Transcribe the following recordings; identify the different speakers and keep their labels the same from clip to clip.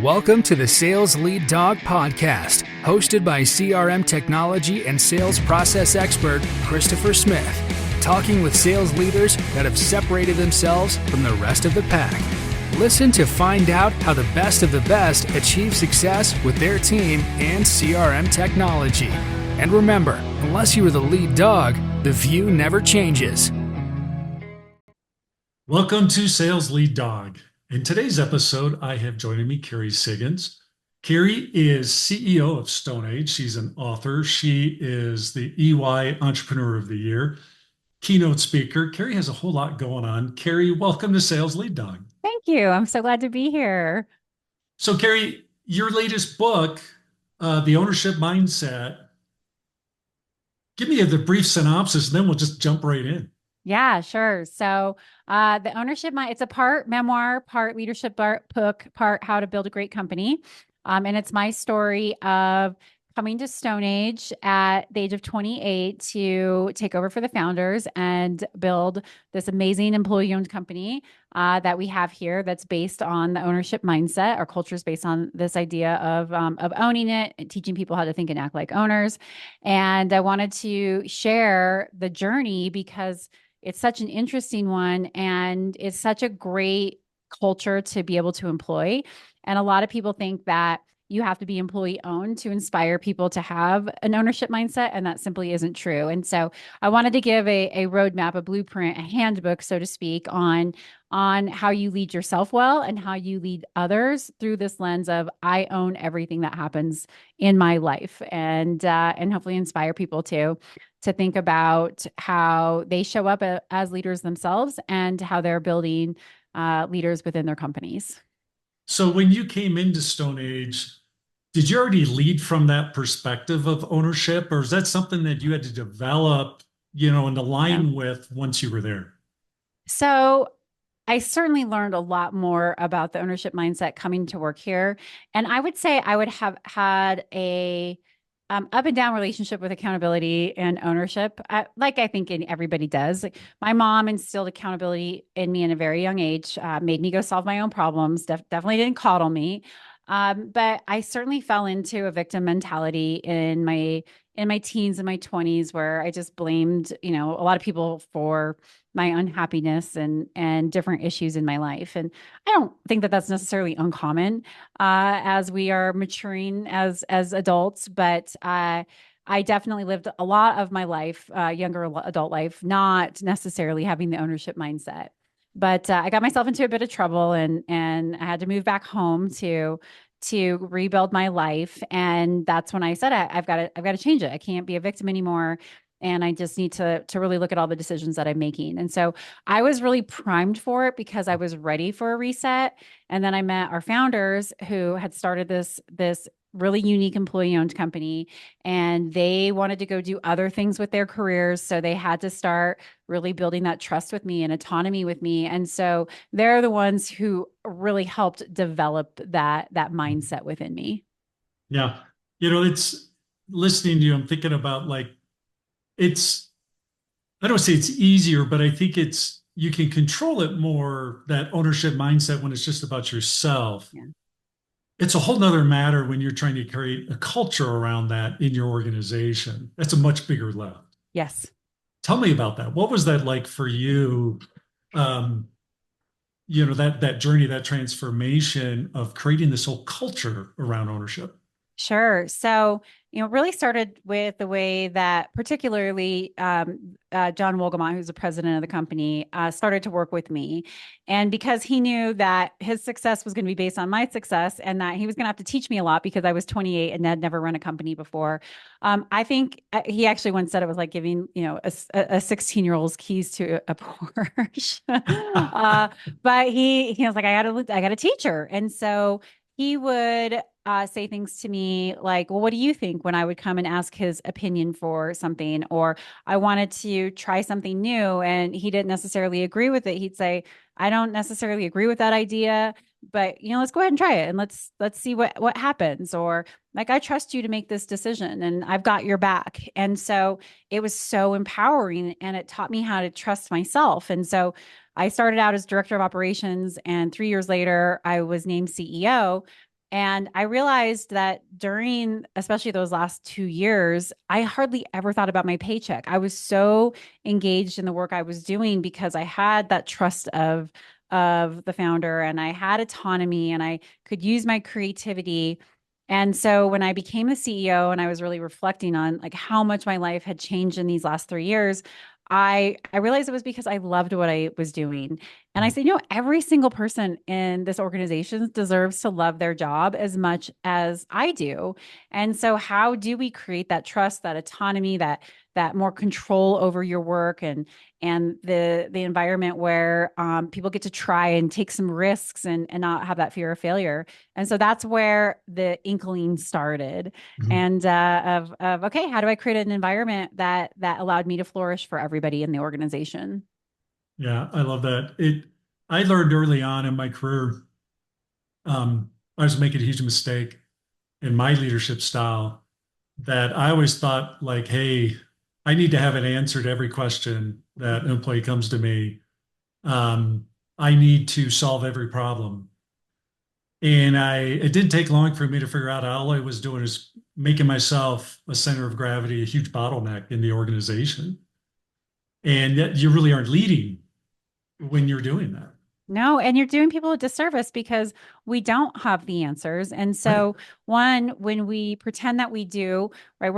Speaker 1: Welcome to the Sales Lead Dog Podcast, hosted by CRM technology and sales process expert Christopher Smith, talking with sales leaders that have separated themselves from the rest of the pack. Listen to find out how the best of the best achieve success with their team and CRM technology. And remember, unless you are the lead dog, the view never changes.
Speaker 2: Welcome to Sales Lead Dog. In today's episode, I have joining me Kerry Siggins. Kerry is CEO of StoneAge. She's an author. She is the EY Entrepreneur of the Year, keynote speaker. Kerry has a whole lot going on. Kerry, welcome to Sales Lead Dog.
Speaker 3: Thank you. I'm so glad to be here.
Speaker 2: So, Kerry, your latest book, The Ownership Mindset, give me the brief synopsis, and then we'll just jump right in.
Speaker 3: Yeah, sure. So the ownership mind, it's a part memoir, part leadership book, part how to build a great company. And it's my story of coming to StoneAge at the age of 28 to take over for the founders and build this amazing employee-owned company that we have here that's based on the ownership mindset. Our culture is based on this idea of owning it and teaching people how to think and act like owners. And I wanted to share the journey because it's such an interesting one, and it's such a great culture to be able to employ. And a lot of people think that you have to be employee owned to inspire people to have an ownership mindset, and that simply isn't true. And so I wanted to give a roadmap, a blueprint, a handbook, so to speak, on how you lead yourself well and how you lead others through this lens of I own everything that happens in my life, and hopefully inspire people to think about how they show up as leaders themselves and how they're building leaders within their companies.
Speaker 2: So when you came into StoneAge, did you already lead from that perspective of ownership, or is that something that you had to develop, and align with once you were there?
Speaker 3: So I certainly learned a lot more about the ownership mindset coming to work here. And I would say I would have had a up and down relationship with accountability and ownership, like I think everybody does. Like my mom instilled accountability in me in a very young age, made me go solve my own problems, definitely didn't coddle me. But I certainly fell into a victim mentality in my teens and my 20s, where I just blamed, a lot of people for my unhappiness and different issues in my life. And I don't think that that's necessarily uncommon as we are maturing as adults, but I definitely lived a lot of my life, younger adult life, not necessarily having the ownership mindset. But I got myself into a bit of trouble, and I had to move back home to rebuild my life. And that's when I said, I've got to change it. I can't be a victim anymore. And I just need to really look at all the decisions that I'm making. And so I was really primed for it because I was ready for a reset. And then I met our founders who had started this really unique employee-owned company, and they wanted to go do other things with their careers. So they had to start really building that trust with me and autonomy with me. And so they're the ones who really helped develop that mindset within me.
Speaker 2: Yeah. It's listening to you, I'm thinking about I don't say it's easier, but I think you can control it more, that ownership mindset, when it's just about yourself.
Speaker 3: Yeah.
Speaker 2: It's a whole nother matter when you're trying to create a culture around that in your organization. That's a much bigger lift.
Speaker 3: Yes.
Speaker 2: Tell me about that. What was that like for you? That journey, that transformation of creating this whole culture around ownership.
Speaker 3: Sure. So, really started with the way that particularly John Wolgamott, who's the president of the company, started to work with me. And because he knew that his success was going to be based on my success, and that he was going to have to teach me a lot because I was 28 and had never run a company before. I think he actually once said it was like giving, a 16-year-old's keys to a Porsche. But he was like, I got to teach her. And so he would say things to me like, well, what do you think, when I would come and ask his opinion for something, or I wanted to try something new and he didn't necessarily agree with it. He'd say, I don't necessarily agree with that idea, but let's go ahead and try it, and let's see what happens. Or like, I trust you to make this decision and I've got your back. And so it was so empowering, and it taught me how to trust myself. And so I started out as director of operations, and 3 years later I was named CEO. And I realized that during, especially those last 2 years, I hardly ever thought about my paycheck. I was so engaged in the work I was doing because I had that trust of the founder, and I had autonomy, and I could use my creativity. And so when I became the CEO and I was really reflecting on like how much my life had changed in these last 3 years, I realized it was because I loved what I was doing. And I said, every single person in this organization deserves to love their job as much as I do. And so how do we create that trust, that autonomy, that more control over your work, and the environment where people get to try and take some risks, and not have that fear of failure. And so that's where the inkling started.
Speaker 2: Mhm.
Speaker 3: And of okay, how do I create an environment that allowed me to flourish for everybody in the organization?
Speaker 2: Yeah, I love that. I learned early on in my career, I was making a huge mistake in my leadership style that I always thought like, hey, I need to have an answer to every question that an employee comes to me. Um, I need to solve every problem. And it didn't take long for me to figure out all I was doing is making myself a center of gravity, a huge bottleneck in the organization. And that you really aren't leading when you're doing that.
Speaker 3: No, and you're doing people a disservice because we don't have the answers. And
Speaker 2: Right.
Speaker 3: so, one, when we pretend that we do, right,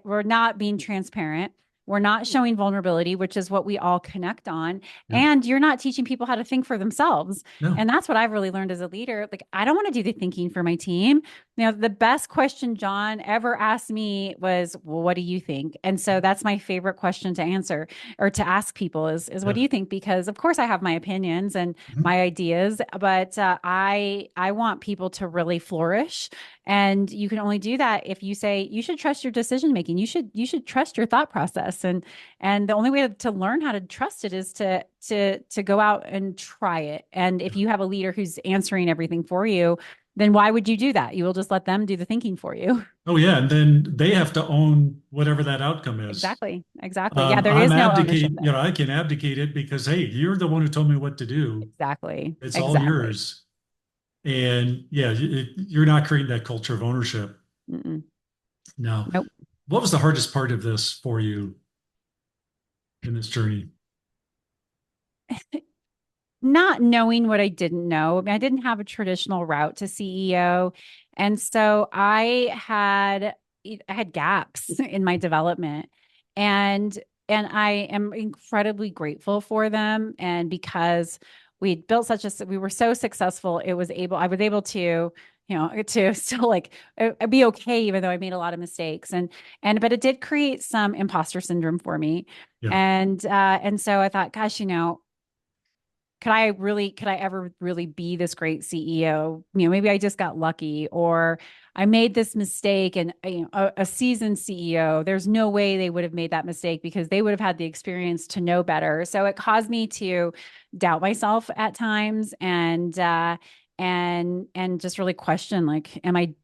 Speaker 3: we're not being transparent. We're not showing vulnerability, which is what we all connect on.
Speaker 2: Yep.
Speaker 3: And you're not teaching people how to think for themselves.
Speaker 2: No.
Speaker 3: And that's what I've really learned as a leader. Like, I don't want to do the thinking for my team. The best question John ever asked me was, well, what do you think? And so that's my favorite question to answer, or to ask people, is what do
Speaker 2: Yep.
Speaker 3: you think? Because of course I have my opinions and
Speaker 2: Mhm.
Speaker 3: my ideas, but I want people to really flourish. And you can only do that if you say you should trust your decision making. You should trust your thought process. And the only way to learn how to trust it is to go out and try it. And if you have a leader who's answering everything for you, then why would you do that? You will just let them do the thinking for you.
Speaker 2: Oh, yeah. And then they have to own whatever that outcome is.
Speaker 3: Exactly. Exactly. Yeah, there
Speaker 2: I'm
Speaker 3: is no ownership
Speaker 2: abdicating,
Speaker 3: there.
Speaker 2: I can abdicate it because, hey, you're the one who told me what to do.
Speaker 3: Exactly.
Speaker 2: It's all
Speaker 3: Exactly.
Speaker 2: yours. And yeah, you're not creating that culture of ownership.
Speaker 3: Mm-mm.
Speaker 2: Now,
Speaker 3: Nope.
Speaker 2: what was the hardest part of this for you in this journey?
Speaker 3: Not knowing what I didn't know. I mean, I didn't have a traditional route to CEO. And so I had gaps in my development. And I am incredibly grateful for them. And because we built we were so successful, I was able to, to still like be okay, even though I made a lot of mistakes. But it did create some imposter syndrome for me.
Speaker 2: Yeah.
Speaker 3: And so I thought, gosh, could I ever really be this great CEO? Maybe I just got lucky, or I made this mistake. And a seasoned CEO, there's no way they would have made that mistake because they would have had the experience to know better. So it caused me to doubt myself at times, and just really question, like, am I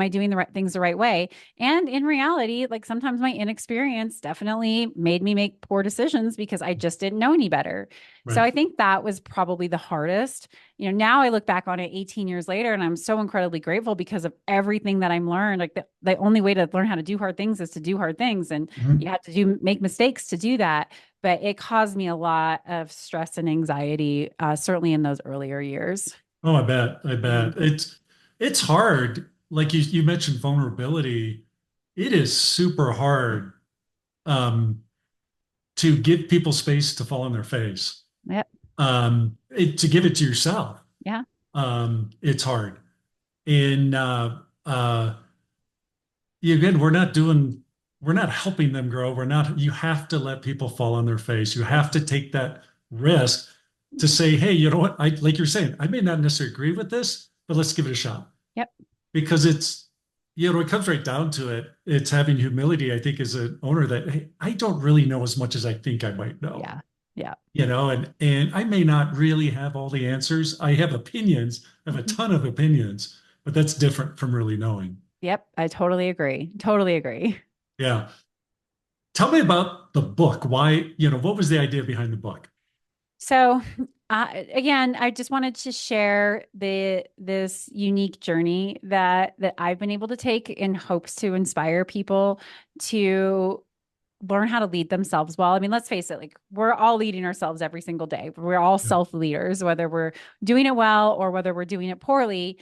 Speaker 3: doing the right things the right way? And in reality, like, sometimes my inexperience definitely made me make poor decisions because I just didn't know any better. So
Speaker 2: Right.
Speaker 3: I think that was probably the hardest. Now I look back on it 18 years later, and I'm so incredibly grateful because of everything that I'm learned. Like, the only way to learn how to do hard things is to do hard things. And
Speaker 2: Mhm.
Speaker 3: you have to make mistakes to do that. But it caused me a lot of stress and anxiety, certainly in those earlier years.
Speaker 2: Oh, I bet. I
Speaker 3: Mhm.
Speaker 2: bet. It's hard. Like you mentioned vulnerability. It is super hard to give people space to fall on their face.
Speaker 3: Yep.
Speaker 2: To give it to yourself,
Speaker 3: Yeah.
Speaker 2: it's hard. And again, we're not helping them grow. You have to let people fall on their face. You have to take that risk to say, hey, you know what? Like you're saying, I may not necessarily agree with this, but let's give it a shot.
Speaker 3: Yep.
Speaker 2: Because it comes right down to it. It's having humility, I think, as an owner that, hey, I don't really know as much as I think I might know.
Speaker 3: Yeah. Yeah.
Speaker 2: And I may not really have all the answers. I have opinions, I have a
Speaker 3: Mhm.
Speaker 2: ton of opinions, but that's different from really knowing.
Speaker 3: Yep. I totally agree. Totally agree.
Speaker 2: Yeah. Tell me about the book. Why, what was the idea behind the book?
Speaker 3: So Again, I just wanted to share this unique journey that I've been able to take in hopes to inspire people to learn how to lead themselves well. I mean, let's face it, like we're all leading ourselves every single day. We're all
Speaker 2: Yeah.
Speaker 3: self-leaders, whether we're doing it well or whether we're doing it poorly.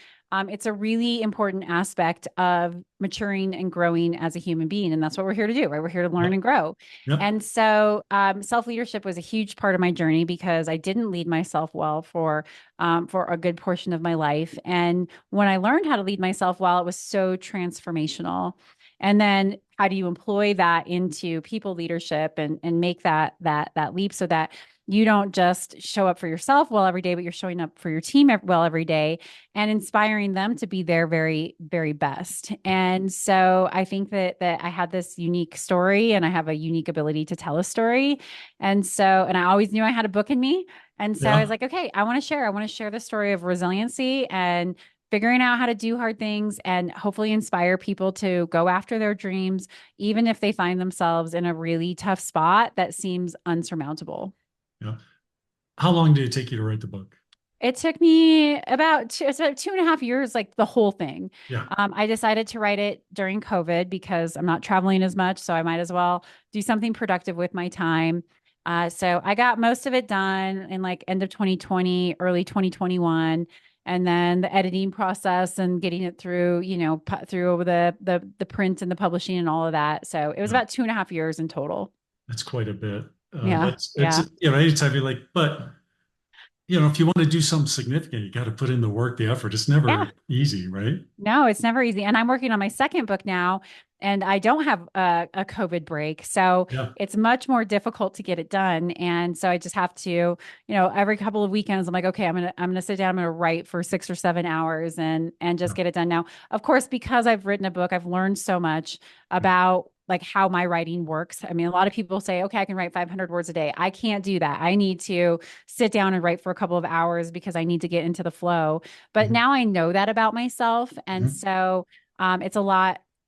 Speaker 3: It's a really important aspect of maturing and growing as a human being. And that's what we're here to do, right? We're here to learn
Speaker 2: Yep.
Speaker 3: and grow.
Speaker 2: Yep.
Speaker 3: And so self-leadership was a huge part of my journey because I didn't lead myself well for a good portion of my life. And when I learned how to lead myself well, it was so transformational. And then how do you employ that into people leadership and make that leap so that you don't just show up for yourself well every day, but you're showing up for your team well every day and inspiring them to be their very, very best. And so I think that I had this unique story and I have a unique ability to tell a story. And I always knew I had a book in me. And so I was
Speaker 2: Yeah.
Speaker 3: like, okay, I want to share the story of resiliency and figuring out how to do hard things and hopefully inspire people to go after their dreams, even if they find themselves in a really tough spot that seems unsurmountable.
Speaker 2: Yeah. How long did it take you to write the book?
Speaker 3: It took me it's about 2.5 years, like the whole thing.
Speaker 2: Yeah.
Speaker 3: I decided to write it during COVID because I'm not traveling as much, so I might as well do something productive with my time. So I got most of it done in like end of 2020, early 2021, and then the editing process and getting it through, through the print and the publishing and all of that. So it was
Speaker 2: Yeah.
Speaker 3: about 2.5 years in total.
Speaker 2: That's quite a bit.
Speaker 3: Yeah,
Speaker 2: It's,
Speaker 3: yeah.
Speaker 2: anytime you're like, but, if you want to do something significant, you got to put in the work, the effort. It's
Speaker 3: Yeah.
Speaker 2: never easy, right?
Speaker 3: No, it's never easy. And I'm working on my second book now, and I don't have a COVID break. So
Speaker 2: Yeah.
Speaker 3: it's much more difficult to get it done. And so I just have to, every couple of weekends, I'm like, okay, I'm gonna sit down, I'm gonna write for 6 or 7 hours and
Speaker 2: Yeah.
Speaker 3: just get it done. Now, of course, because I've written a book, I've learned so much about like how my writing works. I mean, a lot of people say, okay, I can write 500 words a day. I can't do that. I need to sit down and write for a couple of hours because I need to get into the flow. But
Speaker 2: Mhm.
Speaker 3: now I know that about myself. And
Speaker 2: Mhm.
Speaker 3: so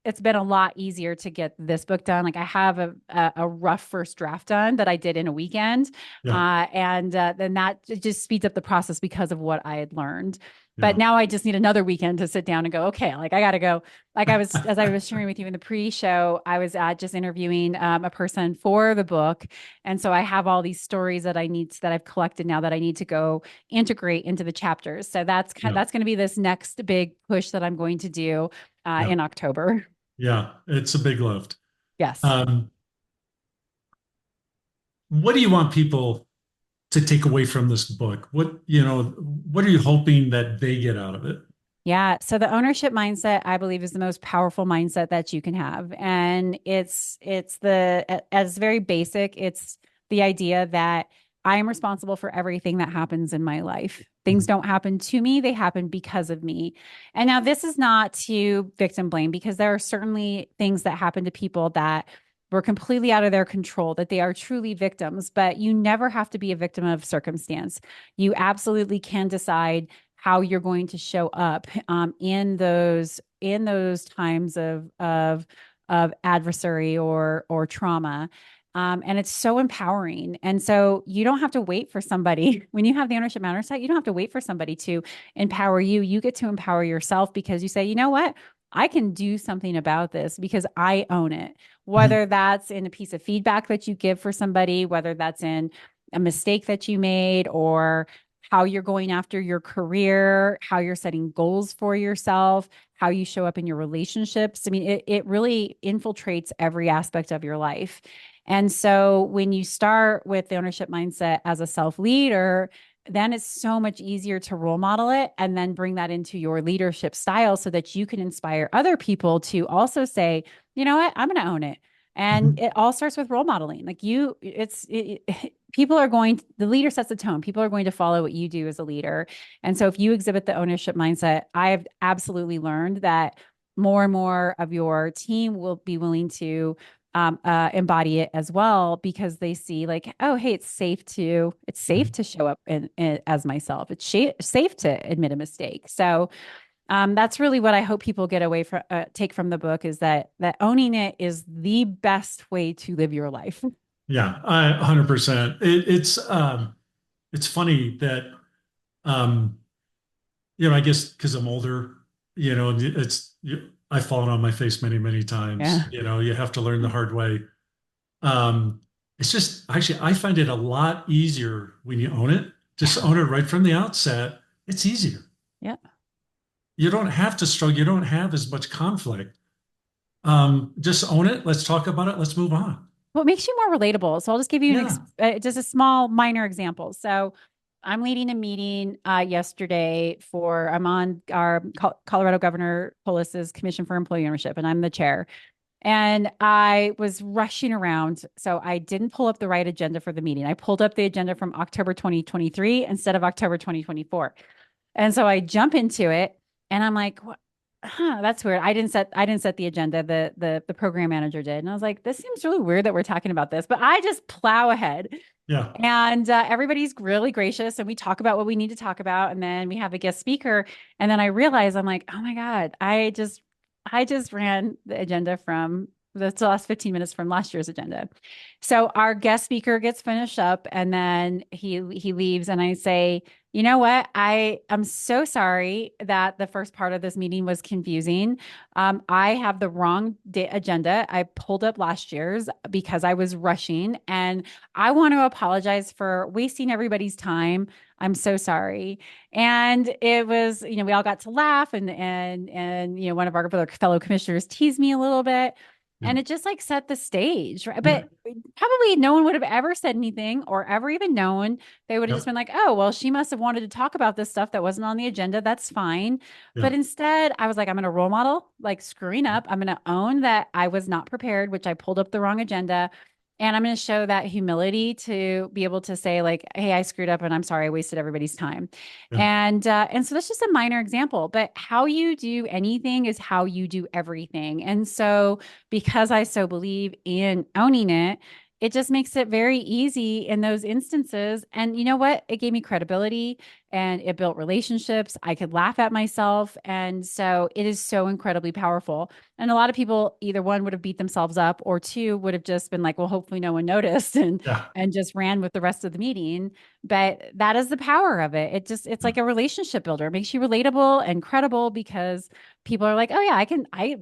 Speaker 3: it's been a lot easier to get this book done. Like I have a rough first draft done that I did in a weekend.
Speaker 2: Yeah.
Speaker 3: And then that just speeds up the process because of what I had learned. But
Speaker 2: Yeah.
Speaker 3: now I just need another weekend to sit down and go, okay, like I got to go. As I was sharing with you in the pre-show, I was just interviewing a person for the book. And so I have all these stories that I've collected now that I need to go integrate into the chapters. So
Speaker 2: Yeah.
Speaker 3: that's going to be this next big push that I'm going to do
Speaker 2: Yeah.
Speaker 3: in October.
Speaker 2: Yeah. It's a big lift.
Speaker 3: Yes.
Speaker 2: Um, what do you want people to take away from this book? What are you hoping that they get out of it?
Speaker 3: Yeah. So the ownership mindset, I believe, is the most powerful mindset that you can have. And as very basic, it's the idea that I am responsible for everything that happens in my life. Things
Speaker 2: Mhm.
Speaker 3: don't happen to me, they happen because of me. And now this is not to victim blame because there are certainly things that happen to people that were completely out of their control, that they are truly victims, but you never have to be a victim of circumstance. You absolutely can decide how you're going to show up in those times of adversary or trauma. And it's so empowering. And so you don't have to wait for somebody when you have the ownership mindset, you don't have to wait for somebody to empower you. You get to empower yourself because you say, you know what? I can do something about this because I own it.
Speaker 2: Mhm.
Speaker 3: Whether that's in a piece of feedback that you give for somebody, whether that's in a mistake that you made or how you're going after your career, how you're setting goals for yourself, how you show up in your relationships. I mean, it really infiltrates every aspect of your life. And so when you start with the ownership mindset as a self leader, then it's so much easier to role model it and then bring that into your leadership style so that you can inspire other people to also say, you know what, I'm going to own it. And
Speaker 2: Mhm.
Speaker 3: it all starts with role modeling. Like people are the leader sets the tone. People are going to follow what you do as a leader. And so if you exhibit the ownership mindset, I have absolutely learned that more and more of your team will be willing to embody it as well because they see like, oh, hey, it's safe
Speaker 2: Mhm.
Speaker 3: to show up as myself. It's safe to admit a mistake. So that's really what I hope people get away from take from the book is that owning it is the best way to live your life.
Speaker 2: Yeah, 100%. It's it's funny that, um, I guess because I'm older, I've fallen on my face many, many times.
Speaker 3: Yeah.
Speaker 2: You have to learn the hard way. Um, it's just actually, I find it a lot easier when you own it. Just own it right from the outset. It's easier.
Speaker 3: Yeah.
Speaker 2: You don't have to struggle. You don't have as much conflict. Just own it. Let's talk about it. Let's move on.
Speaker 3: What makes you more relatable? So I'll just give you
Speaker 2: Yeah.
Speaker 3: just a small minor example. So I'm leading a meeting yesterday for I'm on our Colorado Governor Polis's Commission for Employee Ownership, and I'm the chair. And I was rushing around, so I didn't pull up the right agenda for the meeting. I pulled up the agenda from October 2023 instead of October 2024. And so I jump into it, and I'm like, what? Huh, that's weird. I didn't set the agenda. The program manager did. And I was like, this seems really weird that we're talking about this, but I just plow ahead.
Speaker 2: Yeah.
Speaker 3: And everybody's really gracious, and we talk about what we need to talk about, and then we have a guest speaker. And then I realize I'm like, oh my God, I just ran the agenda from the last 15 minutes from last year's agenda. So our guest speaker gets finished up, and then he leaves, and I say, you know what? I'm so sorry that the first part of this meeting was confusing. I have the wrong agenda. I pulled up last year's because I was rushing, and I want to apologize for wasting everybody's time. I'm so sorry. And it was, we all got to laugh, and one of our other fellow commissioners teased me a little bit.
Speaker 2: Yeah.
Speaker 3: And it just like set the stage, right?
Speaker 2: Yeah.
Speaker 3: But probably no one would have ever said anything or ever even known. They would have just
Speaker 2: Yep.
Speaker 3: been like, oh, well, she must have wanted to talk about this stuff that wasn't on the agenda. That's fine.
Speaker 2: Yeah.
Speaker 3: But instead, I was like, I'm going to role model, like screwing up. I'm going to own that I was not prepared, which I pulled up the wrong agenda. And I'm going to show that humility to be able to say, like, hey, I screwed up and I'm sorry I wasted everybody's time.
Speaker 2: Yeah.
Speaker 3: And so that's just a minor example, but how you do anything is how you do everything. And so because I so believe in owning it, it just makes it very easy in those instances. And you know what? It gave me credibility and it built relationships. I could laugh at myself. And so it is so incredibly powerful. And a lot of people, either one would have beat themselves up, or two would have just been like, well, hopefully no one noticed
Speaker 2: Yeah.
Speaker 3: and just ran with the rest of the meeting. But that is the power of it. It's
Speaker 2: Yeah.
Speaker 3: like a relationship builder. It makes you relatable and credible because people are like, oh yeah,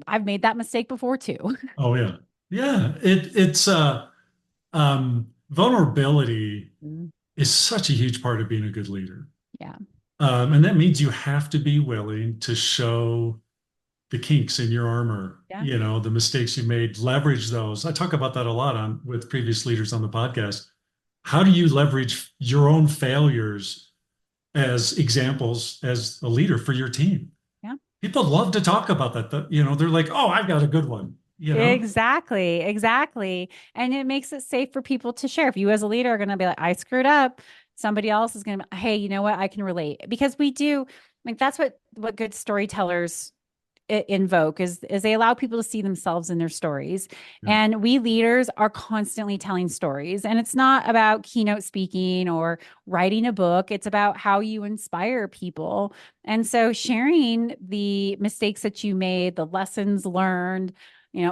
Speaker 3: I've made that mistake before too.
Speaker 2: Oh yeah. Yeah. Vulnerability
Speaker 3: Mm.
Speaker 2: is such a huge part of being a good leader.
Speaker 3: Yeah.
Speaker 2: And that means you have to be willing to show the kinks in your armor,
Speaker 3: Yeah.
Speaker 2: the mistakes you made, leverage those. I talk about that a lot on with previous leaders on the podcast. How do you leverage your own failures as examples as a leader for your team?
Speaker 3: Yeah.
Speaker 2: People love to talk about that. They're like, oh, I've got a good one.
Speaker 3: Exactly. Exactly. And it makes it safe for people to share. If you as a leader are going to be like, I screwed up, somebody else is going to, hey, you know what? I can relate because we do like that's what good storytellers invoke is they allow people to see themselves in their stories.
Speaker 2: Yeah.
Speaker 3: And we leaders are constantly telling stories, and it's not about keynote speaking or writing a book. It's about how you inspire people. And so sharing the mistakes that you made, the lessons learned,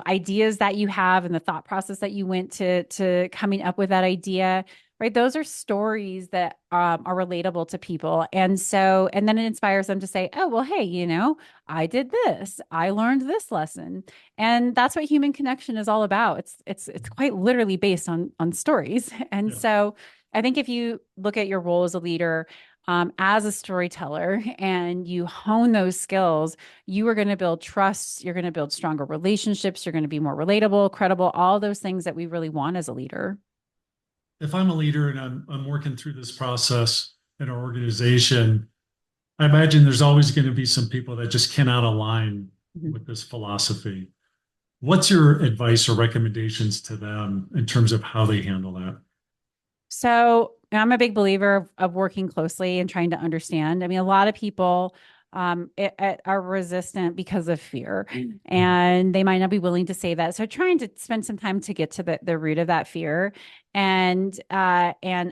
Speaker 3: ideas that you have and the thought process that you went to coming up with that idea, right? Those are stories that are relatable to people. And then it inspires them to say, oh, well, hey, I did this. I learned this lesson. And that's what human connection is all about. It's quite literally based on stories. And
Speaker 2: Yeah.
Speaker 3: so I think if you look at your role as a leader, as a storyteller, and you hone those skills, you are going to build trust. You're going to build stronger relationships. You're going to be more relatable, credible, all those things that we really want as a leader.
Speaker 2: If I'm a leader and I'm working through this process in our organization, I imagine there's always going to be some people that just cannot align
Speaker 3: Mhm.
Speaker 2: with this philosophy. What's your advice or recommendations to them in terms of how they handle that?
Speaker 3: So I'm a big believer of working closely and trying to understand. I mean, a lot of people are resistant because of fear, and they might not be willing to say that. So trying to spend some time to get to the root of that fear and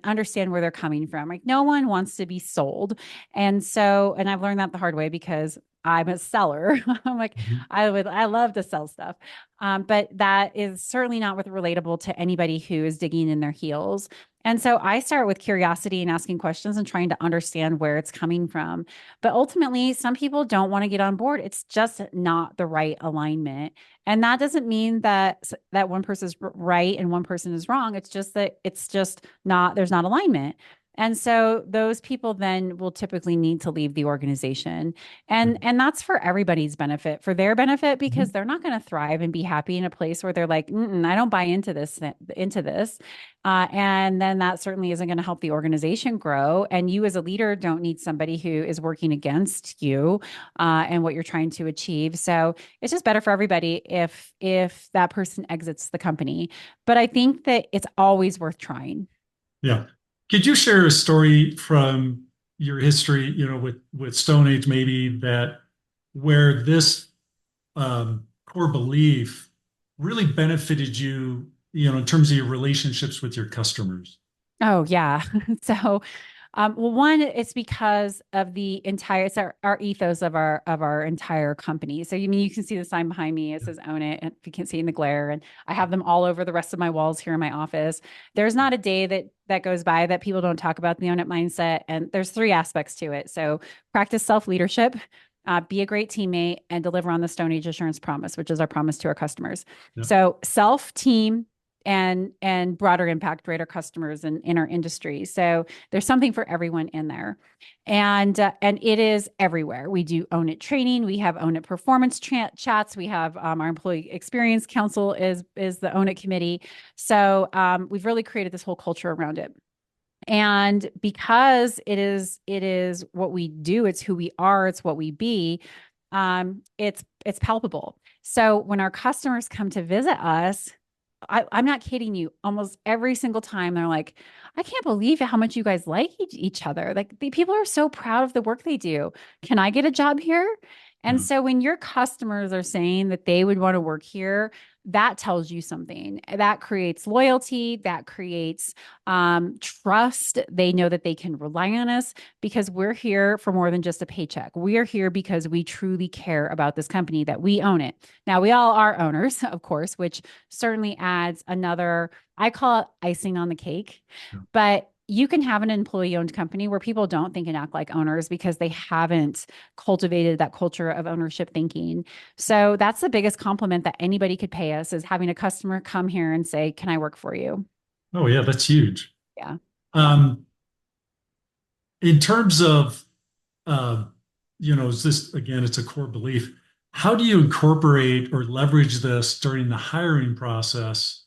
Speaker 3: understand where they're coming from. Like no one wants to be sold. And I've learned that the hard way because I'm a seller. I'm like,
Speaker 2: Mhm.
Speaker 3: I love to sell stuff. But that is certainly not with relatable to anybody who is digging in their heels. And so I start with curiosity and asking questions and trying to understand where it's coming from. But ultimately, some people don't want to get on board. It's just not the right alignment. And that doesn't mean that one person is right and one person is wrong. It's just that it's just not, there's not alignment. And so those people then will typically need to leave the organization. And that's for everybody's benefit, for their benefit, because
Speaker 2: Mhm.
Speaker 3: they're not going to thrive and be happy in a place where they're like, I don't buy into this. And then that certainly isn't going to help the organization grow. And you as a leader don't need somebody who is working against you and what you're trying to achieve. So it's just better for everybody if that person exits the company. But I think that it's always worth trying.
Speaker 2: Yeah. Could you share a story from your history, with Stone Age maybe that where this core belief really benefited you, in terms of your relationships with your customers?
Speaker 3: Oh yeah. So well, one, it's because of the entire, it's our ethos of our entire company. So you mean you can see the sign behind me. It says "Own It," and if you can see in the glare, and I have them all over the rest of my walls here in my office. There's not a day that goes by that people don't talk about the Own It mindset. And there's three aspects to it. So practice self leadership. Be a great teammate and deliver on the Stone Age Assurance Promise, which is our promise to our customers.
Speaker 2: Yeah.
Speaker 3: So self, team, and broader impact, greater customers in our industry. So there's something for everyone in there, and it is everywhere. We do Own It training. We have Own It performance chats. We have our employee experience council is the Own It committee. So we've really created this whole culture around it. And because it is what we do, it's who we are, it's what we be. It's palpable. So when our customers come to visit us, I'm not kidding you. Almost every single time they're like, I can't believe how much you guys like each other. Like the people are so proud of the work they do. Can I get a job here? And
Speaker 2: Yeah.
Speaker 3: so when your customers are saying that they would want to work here, that tells you something. That creates loyalty, that creates trust. They know that they can rely on us because we're here for more than just a paycheck. We are here because we truly care about this company, that we own it. Now, we all are owners, of course, which certainly adds another, I call it icing on the cake.
Speaker 2: Yeah.
Speaker 3: But you can have an employee owned company where people don't think and act like owners because they haven't cultivated that culture of ownership thinking. So that's the biggest compliment that anybody could pay us, is having a customer come here and say, "Can I work for you?"
Speaker 2: Oh, yeah, that's huge.
Speaker 3: Yeah. Yeah.
Speaker 2: Um, in terms of, uh, is this, again, it's a core belief. How do you incorporate or leverage this during the hiring process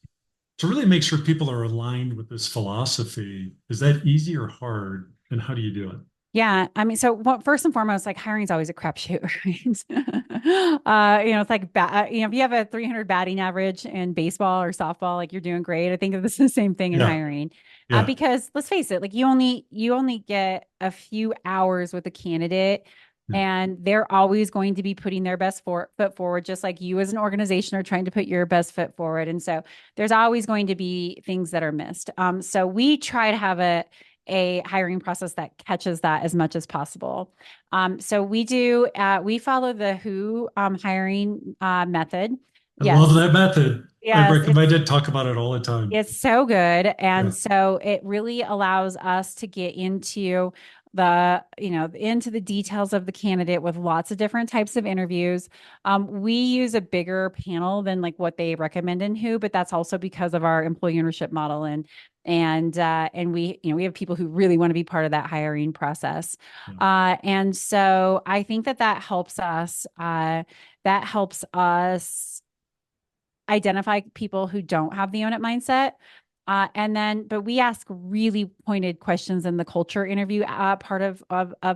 Speaker 2: to really make sure people are aligned with this philosophy? Is that easy or hard? And how do you do it?
Speaker 3: Yeah, I mean, so first and foremost, like hiring is always a crapshoot, right? It's like if you have a 300 batting average in baseball or softball, like you're doing great. I think this is the same thing in
Speaker 2: Yeah.
Speaker 3: hiring,
Speaker 2: Yeah.
Speaker 3: because let's face it, like you only get a few hours with a candidate,
Speaker 2: Yeah.
Speaker 3: and they're always going to be putting their best foot forward, just like you as an organization are trying to put your best foot forward. And so there's always going to be things that are missed. So we try to have a hiring process that catches that as much as possible. So we follow the Who hiring method.
Speaker 2: I love
Speaker 3: Yes.
Speaker 2: that method. I
Speaker 3: Yes,
Speaker 2: recommend it, talk about it all the time.
Speaker 3: it's so good.
Speaker 2: Yeah.
Speaker 3: And so it really allows us to get into the details of the candidate with lots of different types of interviews. We use a bigger panel than like what they recommend in Who, but that's also because of our employee ownership model, and we have people who really want to be part of that hiring process.
Speaker 2: Yeah.
Speaker 3: And so I think that helps us identify people who don't have the own it mindset. But we ask really pointed questions in the culture interview part of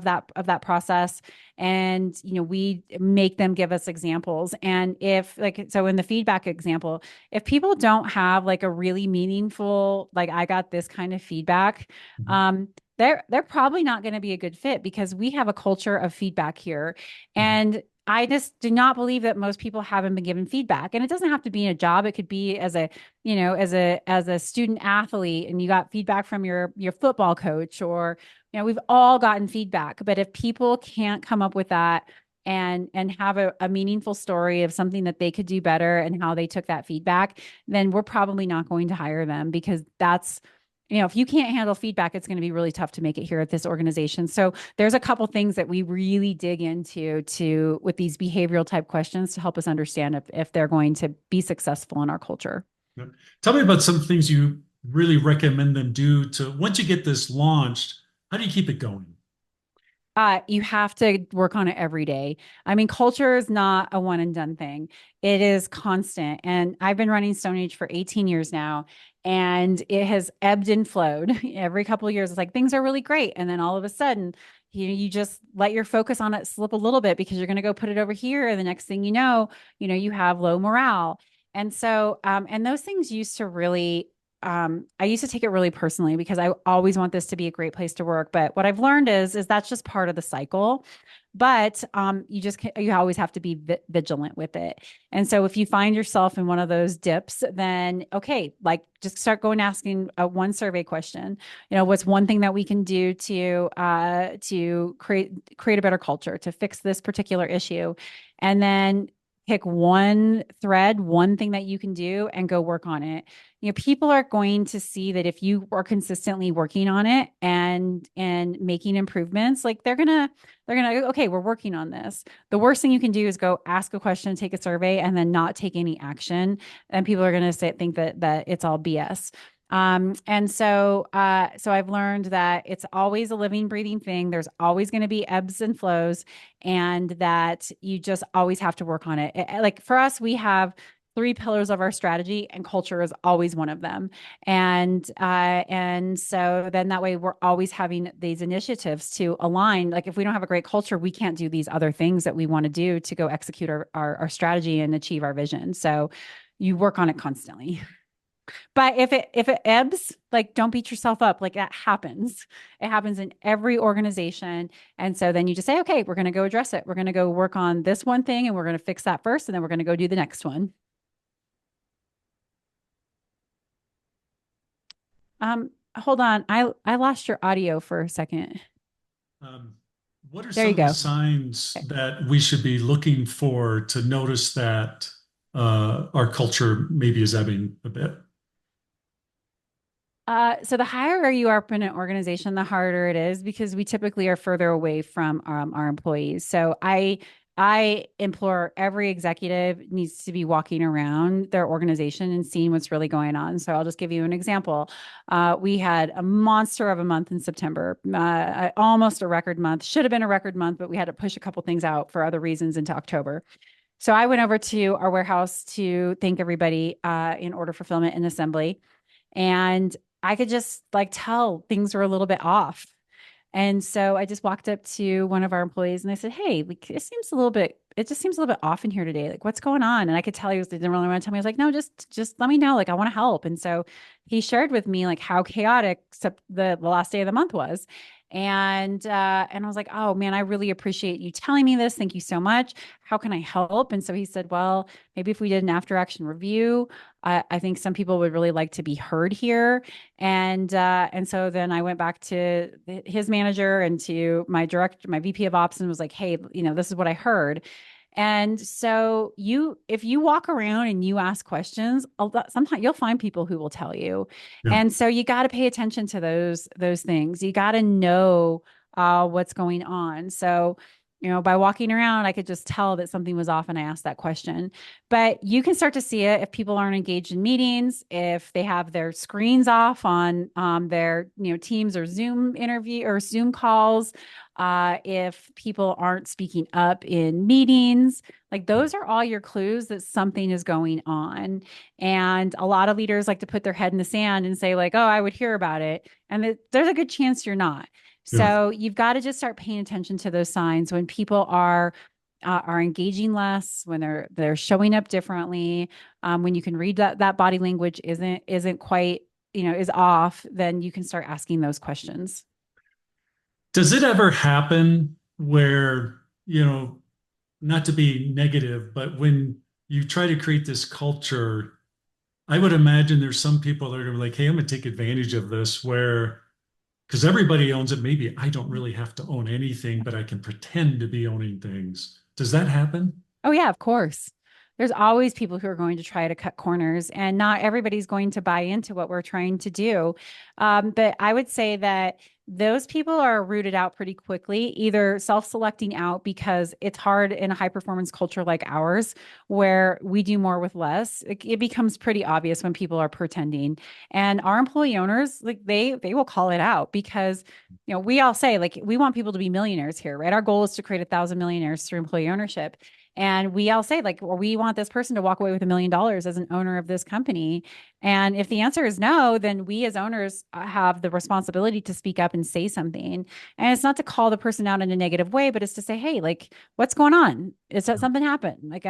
Speaker 3: that process, and we make them give us examples. And if like so in the feedback example, if people don't have like a really meaningful like I got this kind of feedback,
Speaker 2: Mhm.
Speaker 3: they're probably not going to be a good fit because we have a culture of feedback here,
Speaker 2: Mhm.
Speaker 3: and I just do not believe that most people haven't been given feedback. And it doesn't have to be in a job. It could be as a, as a student athlete and you got feedback from your football coach, or, we've all gotten feedback. But if people can't come up with that and have a meaningful story of something that they could do better and how they took that feedback, then we're probably not going to hire them, because that's, if you can't handle feedback, it's going to be really tough to make it here at this organization. So there's a couple things that we really dig into with these behavioral type questions to help us understand if they're going to be successful in our culture.
Speaker 2: Yep. Tell me about some things you really recommend them do to, once you get this launched, how do you keep it going?
Speaker 3: You have to work on it every day. I mean, culture is not a one and done thing. It is constant. And I've been running StoneAge for 18 years now, and it has ebbed and flowed every couple of years. It's like things are really great. And then all of a sudden, you just let your focus on it slip a little bit because you're going to go put it over here. And the next thing you have low morale. And so, and those things used to really I used to take it really personally because I always want this to be a great place to work. But what I've learned is that's just part of the cycle. But you always have to be vigilant with it. And so if you find yourself in one of those dips, then okay, like just start going asking one survey question. What's one thing that we can do to create a better culture, to fix this particular issue, and then pick one thread, one thing that you can do, and go work on it. People are going to see that if you are consistently working on it and making improvements, like they're gonna okay, we're working on this. The worst thing you can do is go ask a question, take a survey, and then not take any action. And people are gonna think that it's all BS. So I've learned that it's always a living, breathing thing. There's always going to be ebbs and flows, and that you just always have to work on it. Like for us, we have three pillars of our strategy, and culture is always one of them. And so then that way we're always having these initiatives to align. Like if we don't have a great culture, we can't do these other things that we want to do to go execute our strategy and achieve our vision. So you work on it constantly. But if it ebbs, like don't beat yourself up. Like that happens. It happens in every organization. And so then you just say, okay, we're going to go address it. We're going to go work on this one thing and we're going to fix that first. And then we're going to go do the next one. Hold on. I lost your audio for a second.
Speaker 2: Um, what are
Speaker 3: There you
Speaker 2: some of the
Speaker 3: go.
Speaker 2: signs that we should be looking for to notice that our culture maybe is ebbing a bit?
Speaker 3: So the higher you are up in an organization, the harder it is because we typically are further away from our employees. So I implore every executive needs to be walking around their organization and seeing what's really going on. So I'll just give you an example. We had a monster of a month in September, almost a record month. Should have been a record month, but we had to push a couple things out for other reasons into October. So I went over to our warehouse to thank everybody in order fulfillment and assembly. And I could just like tell things were a little bit off. And so I just walked up to one of our employees and I said, hey, like, it just seems a little bit off in here today. Like, what's going on? And I could tell he didn't really want to tell me. I was like, no, just let me know. Like, I want to help. And so he shared with me like how chaotic the last day of the month was. And I was like, oh man, I really appreciate you telling me this. Thank you so much. How can I help? And so he said, well, maybe if we did an after action review, I think some people would really like to be heard here. And so then I went back to his manager and to my director, my VP of ops, and was like, hey, this is what I heard. And so if you walk around and you ask questions, sometimes you'll find people who will tell you.
Speaker 2: Yeah.
Speaker 3: And so you got to pay attention to those things. You got to know what's going on. So, by walking around, I could just tell that something was off and I asked that question. But you can start to see it if people aren't engaged in meetings, if they have their screens off on their, Teams or Zoom interview or Zoom calls, if people aren't speaking up in meetings. Like those are all your clues that something is going on. And a lot of leaders like to put their head in the sand and say like, oh, I would hear about it. And there's a good chance you're not.
Speaker 2: Yeah.
Speaker 3: So you've got to just start paying attention to those signs when people are engaging less, when they're showing up differently, when you can read that body language isn't quite, is off, then you can start asking those questions.
Speaker 2: Does it ever happen where, not to be negative, but when you try to create this culture, I would imagine there's some people that are going to be like, hey, I'm going to take advantage of this where, because everybody owns it. Maybe I don't really have to own anything, but I can pretend to be owning things. Does that happen?
Speaker 3: Oh, yeah, of course. There's always people who are going to try to cut corners, and not everybody's going to buy into what we're trying to do. But I would say that those people are rooted out pretty quickly, either self-selecting out because it's hard in a high-performance culture like ours, where we do more with less. It becomes pretty obvious when people are pretending, and our employee owners, like they will call it out because we all say like we want people to be millionaires here, right? Our goal is to create 1,000 millionaires through employee ownership. And we all say, like, well, we want this person to walk away with $1 million as an owner of this company. And if the answer is no, then we as owners have the responsibility to speak up and say something. And it's not to call the person out in a negative way, but it's to say, hey, like, what's going on? Is that something happened? Like,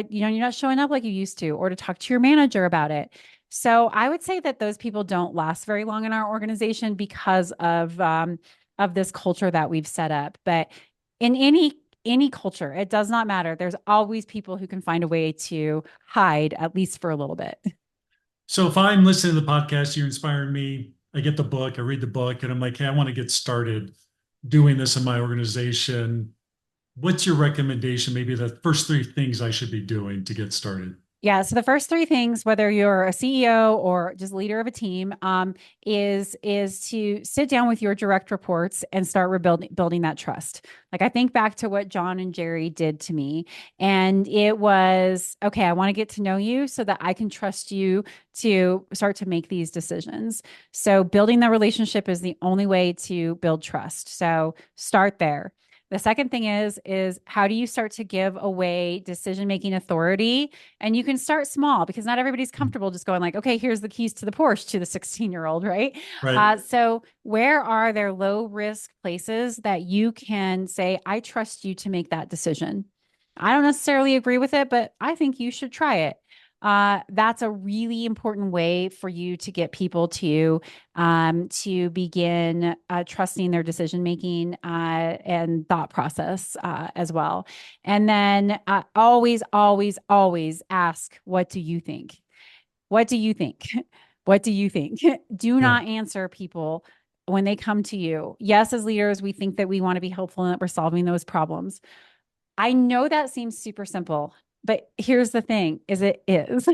Speaker 3: you're not showing up like you used to, or to talk to your manager about it. So I would say that those people don't last very long in our organization because of this culture that we've set up. But in any culture, it does not matter. There's always people who can find a way to hide, at least for a little bit.
Speaker 2: So if I'm listening to the podcast, you're inspiring me. I get the book, I read the book, and I'm like, hey, I want to get started doing this in my organization. What's your recommendation? Maybe the first three things I should be doing to get started.
Speaker 3: Yeah. So the first three things, whether you're a CEO or just leader of a team, is to sit down with your direct reports and start rebuilding building that trust. Like I think back to what John and Jerry did to me, and it was okay. I want to get to know you so that I can trust you to start to make these decisions. So building that relationship is the only way to build trust. So start there. The second thing is how do you start to give away decision-making authority? And you can start small because not everybody's comfortable just going like, okay, here's the keys to the Porsche to the 16-year-old, right?
Speaker 2: Right.
Speaker 3: So where are there low risk places that you can say, I trust you to make that decision? I don't necessarily agree with it, but I think you should try it. That's a really important way for you to get people to begin trusting their decision making and thought process as well. And then always, always, always ask, "What do you think? What do you think? What do you think?" Do
Speaker 2: Yeah.
Speaker 3: not answer people when they come to you. Yes, as leaders, we think that we want to be helpful and that we're solving those problems. I know that seems super simple, but here's the thing is it is.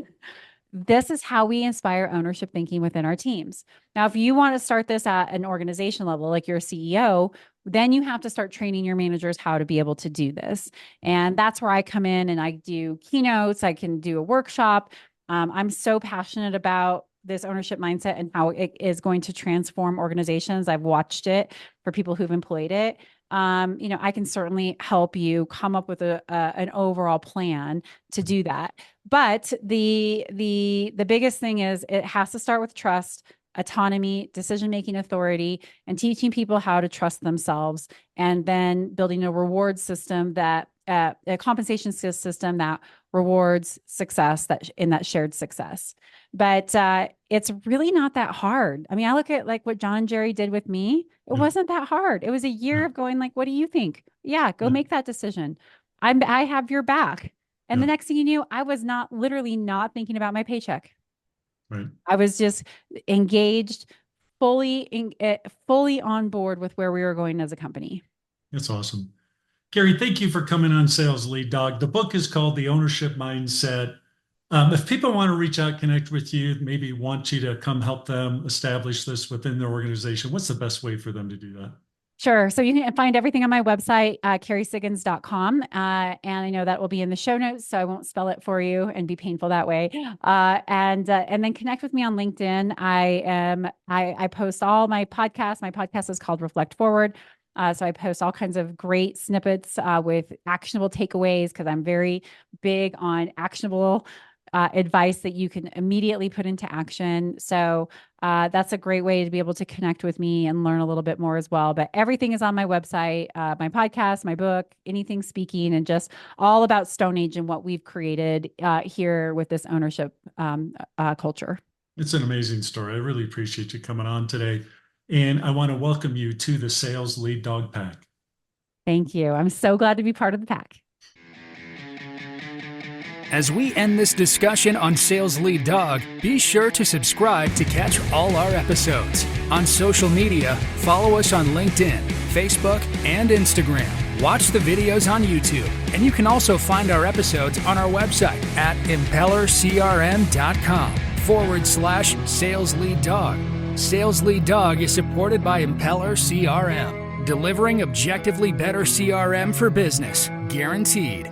Speaker 3: This is how we inspire ownership thinking within our teams. Now, if you want to start this at an organization level, like you're a CEO, then you have to start training your managers how to be able to do this. And that's where I come in and I do keynotes, I can do a workshop. I'm so passionate about this ownership mindset and how it is going to transform organizations. I've watched it for people who've employed it. I can certainly help you come up with an overall plan to do that. But the biggest thing is it has to start with trust, autonomy, decision-making authority, and teaching people how to trust themselves, and then building a reward system that a compensation system that rewards success that in that shared success. But it's really not that hard. I mean, I look at like what John and Jerry did with me. It
Speaker 2: Yeah.
Speaker 3: wasn't that hard. It was a year
Speaker 2: Yeah.
Speaker 3: of going like, what do you think? Yeah, go
Speaker 2: Yeah.
Speaker 3: make that decision. I have your back. And the
Speaker 2: Yeah.
Speaker 3: next thing you knew, I was not literally not thinking about my paycheck.
Speaker 2: Right.
Speaker 3: I was just engaged, fully on board with where we were going as a company.
Speaker 2: That's awesome. Gary, thank you for coming on Sales Lead Dog. The book is called The Ownership Mindset. If people want to reach out, connect with you, maybe want you to come help them establish this within their organization, what's the best way for them to do that?
Speaker 3: Sure. So you can find everything on my website, kerrysiggins.com. And I know that will be in the show notes, so I won't spell it for you and be painful that way. And then connect with me on LinkedIn. I post all my podcasts. My podcast is called Reflect Forward. So I post all kinds of great snippets with actionable takeaways because I'm very big on actionable advice that you can immediately put into action. So that's a great way to be able to connect with me and learn a little bit more as well. But everything is on my website, my podcast, my book, anything speaking, and just all about StoneAge and what we've created here with this ownership culture.
Speaker 2: It's an amazing story. I really appreciate you coming on today. And I want to welcome you to the Sales Lead Dog Pack.
Speaker 3: Thank you. I'm so glad to be part of the pack.
Speaker 1: As we end this discussion on Sales Lead Dog, be sure to subscribe to catch all our episodes. On social media, follow us on LinkedIn, Facebook, and Instagram. Watch the videos on YouTube, and you can also find our episodes on our website at impellercrm.com/Sales Lead Dog. Sales Lead Dog is supported by Impeller CRM, delivering objectively better CRM for business, guaranteed.